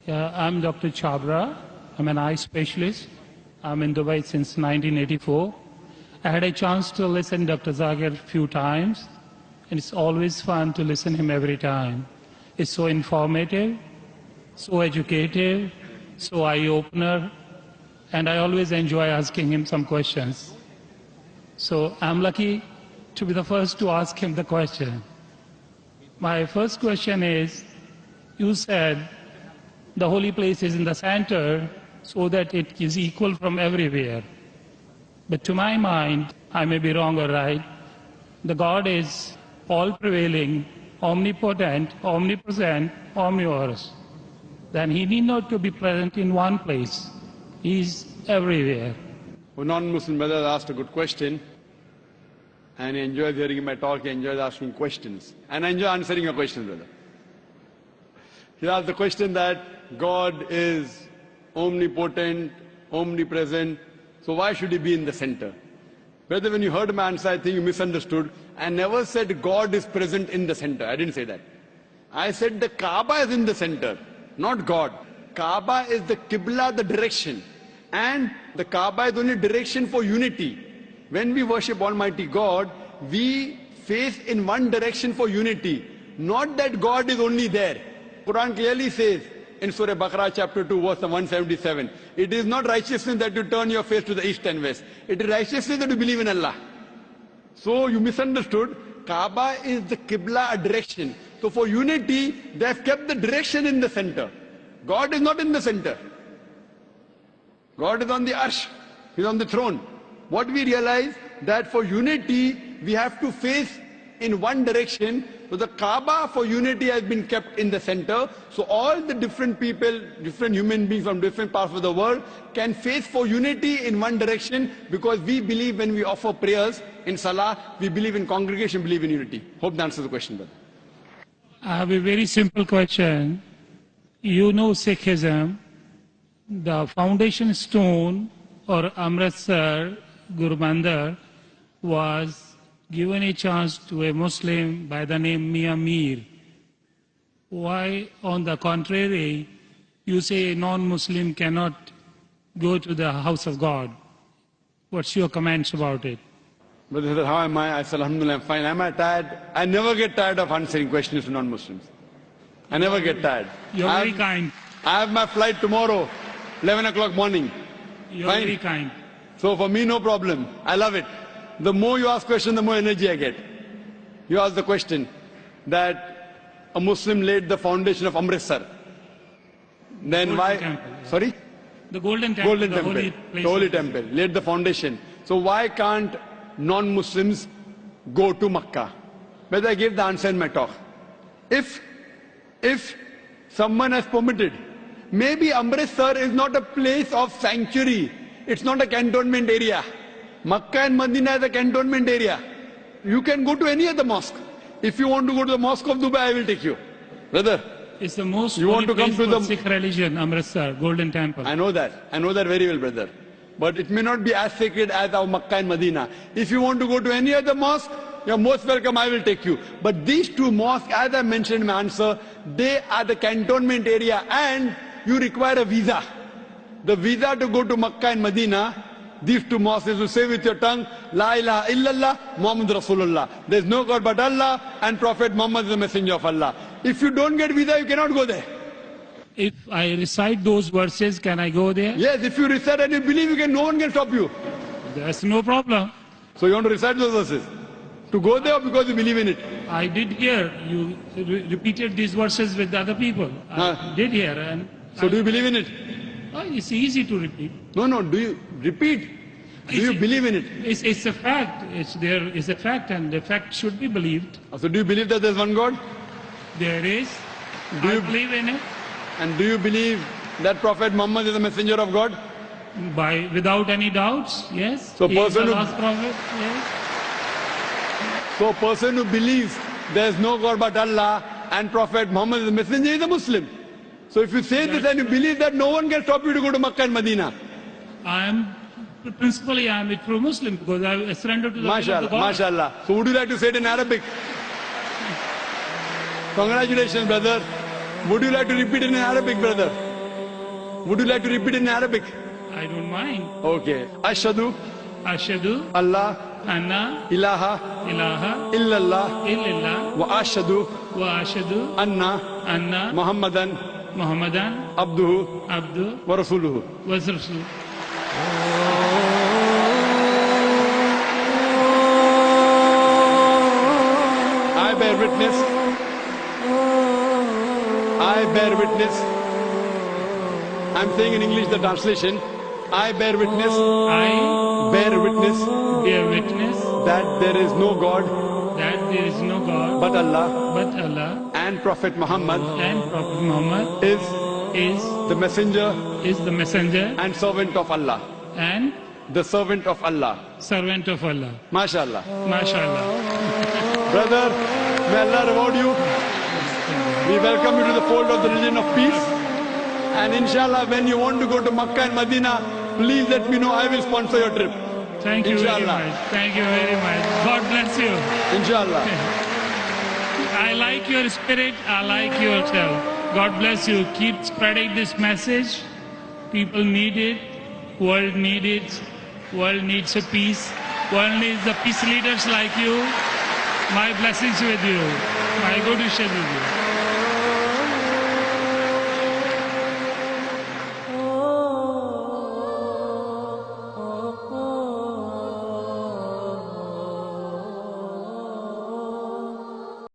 I'm Dr. Chabra. I'm an eye specialist. I'm in Dubai since 1984. I had a chance to listen to Dr. Zakir a few times, and it's always fun to listen to him every time. It's so informative, so educative, so eye-opener, and I always enjoy asking him some questions. So I'm lucky to be the first to ask him the question. My first question is, you said the holy place is in the center so that it is equal from everywhere. But to my mind, I may be wrong or right, the God is all-prevailing, omnipotent, omnipresent, omnivorous. Then he need not to be present in one place. He is everywhere. A non-Muslim brother asked a good question, and he enjoys hearing my talk, he enjoys asking questions. And I enjoy answering your questions, brother. He asked the question that God is omnipotent, omnipresent, so why should he be in the center? Brother, when you heard my answer, I think you misunderstood. I never said God is present in the center. I didn't say that. I said the Kaaba is in the center, not God. Kaaba is the Qibla, the direction. And the Kaaba is only direction for unity. When we worship Almighty God, we face in one direction for unity. Not that God is only there. Quran clearly says in Surah Baqarah chapter 2 verse 177, it is not righteousness that you turn your face to the east and west. It is righteousness that you believe in Allah. So you misunderstood. Kaaba is the Qibla, a direction. So for unity, they have kept the direction in the center. God is not in the center. God is on the arsh. He is on the throne. What we realize that for unity, we have to face in one direction. So the Kaaba for unity has been kept in the center. So all the different people, different human beings from different parts of the world can face for unity in one direction, because we believe when we offer prayers in Salah, we believe in congregation, believe in unity. Hope that answers the question, brother. I have a very simple question. You know Sikhism, the foundation stone or Amritsar Guru Mandir was given a chance to a Muslim by the name Mia Mir. Why, on the contrary, you say a non-Muslim cannot go to the house of God? What's your comments about it? Brother said, how am I? I said, Alhamdulillah, I'm fine. Am I tired? I never get tired of answering questions to non-Muslims. I never get tired. You're very kind. I have my flight tomorrow, 11 o'clock morning. You're very kind. So for me, no problem. I love it. The more you ask questions, the more energy I get. You ask the question that a Muslim laid the foundation of Amritsar. Then why? Temple, yeah. Sorry? The Golden Temple. Golden Temple. Holy place. The Holy Temple. Laid the foundation. So why can't non-Muslims go to Makkah? But I gave the answer in my talk. If someone has permitted, maybe Amritsar is not a place of sanctuary. It's not a cantonment area. Makkah and Medina is a cantonment area. You can go to any other mosque. If you want to go to the mosque of Dubai, I will take you. Brother, it's the most you want to come to the Sikh religion, Amritsar, Golden Temple. I know that. I know that very well, brother. But it may not be as sacred as our Makkah and Medina. If you want to go to any other mosque, you're most welcome, I will take you. But these two mosques, as I mentioned in my answer, they are the cantonment area and you require a visa. The visa to go to Makkah and Medina, these two mosques, is to say with your tongue, La ilaha illallah, Muhammad Rasulullah. There is no God but Allah, and Prophet Muhammad is the messenger of Allah. If you don't get visa, you cannot go there. If I recite those verses, can I go there? Yes, if you recite and you believe, no one can stop you. There's no problem. So you want to recite those verses? To go there or because you believe in it? I did hear you repeated these verses with other people. I did hear. And so do you believe in it? It's easy to repeat. No, do you repeat? Do you believe in it? It's a fact. It's a fact, and the fact should be believed. So do you believe that there's one God? There is. I believe in it. And do you believe that Prophet Muhammad is the messenger of God? Without any doubts, yes. So he is the last prophet, yes. So a person who believes there is no God but Allah and Prophet Muhammad is the messenger is a Muslim. So if you say this and you believe that, no one can stop you to go to Makkah and Medina. Principally I am a true Muslim because I surrendered to the will of the God. MashaAllah. So would you like to say it in Arabic? Congratulations, brother. Would you like to repeat it in Arabic, brother? Would you like to repeat in Arabic? I don't mind. Okay. Ashhadu Ashhadu Allah anna ilaha ilaha illallah illallah wa ashhadu wa ashhadu anna anna Muhammadan Muhammadan abduhu abdu wa rasuluhu. wa rasul. I bear witness. I bear witness. I'm saying in English the translation. I bear witness. I Bear witness bear witness that there is no God that there is no God but Allah but Allah, and Prophet Muhammad and Prophet Muhammad is is the messenger the messenger and servant of Allah. and The servant of Allah. servant of Allah. MashaAllah. MashaAllah. Brother, may Allah reward you. We welcome you to the fold of the religion of peace. And inshallah, when you want to go to Makkah and Medina, please let me know. I will sponsor your trip. Thank you very Inshallah. much. Thank you very much. God bless you. Inshallah. I like your spirit. I like yourself. God bless you. Keep spreading this message. People need it. World needs it. World needs a peace. World needs the peace leaders like you. My blessings with you. My good wishes with you.